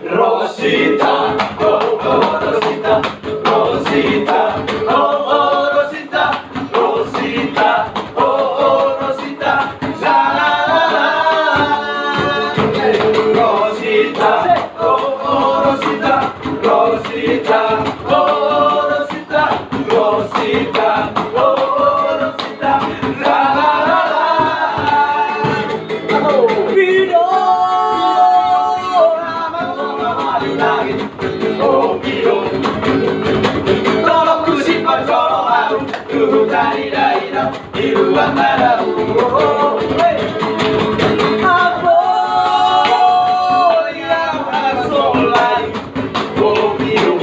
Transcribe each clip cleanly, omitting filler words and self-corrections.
Rosita, oh oh Rosita, Rosita, oh oh Rosita, Rosita, oh oh Rosita, la la la la. Rosita, oh oh Rosita, Rosita, oh oh Rosita, Rosita, oh oh Rosita, la la la la. Vino. Oh, miro, todo kushipa solo haru, tu dari dari da, iru antara oh, apa yang harus lari, oh miro,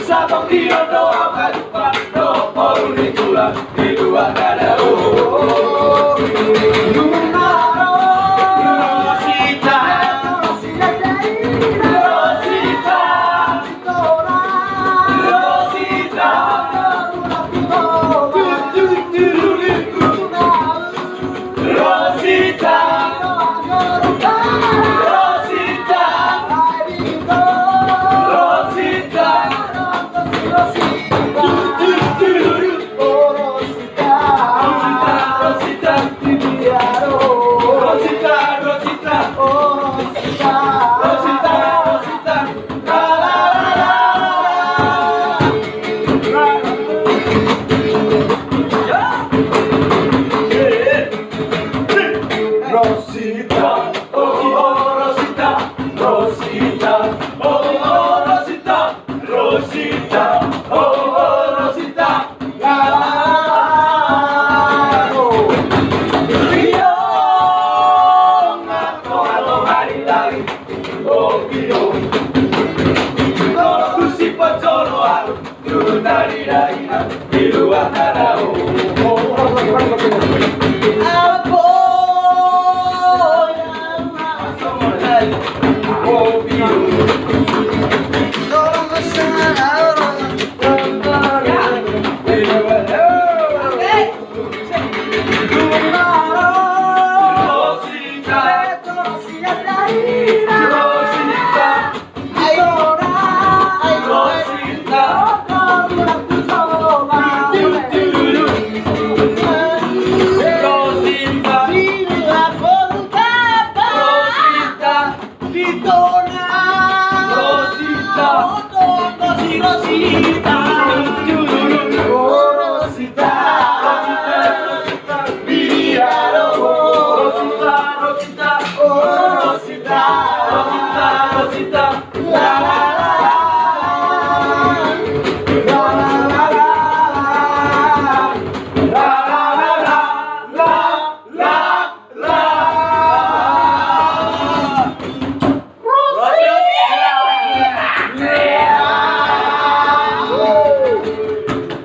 sabang dia doa kadupa, doa poru ditula, iru antara oh. Rosita, oh oh Rosita, Rosita, oh oh Rosita, Rosita, oh oh Rosita, la la la. Rio, ngato hari lagi, oh Rio. Kalau kusip solo haru, tu dari dari di luar tanah oh. Rosita,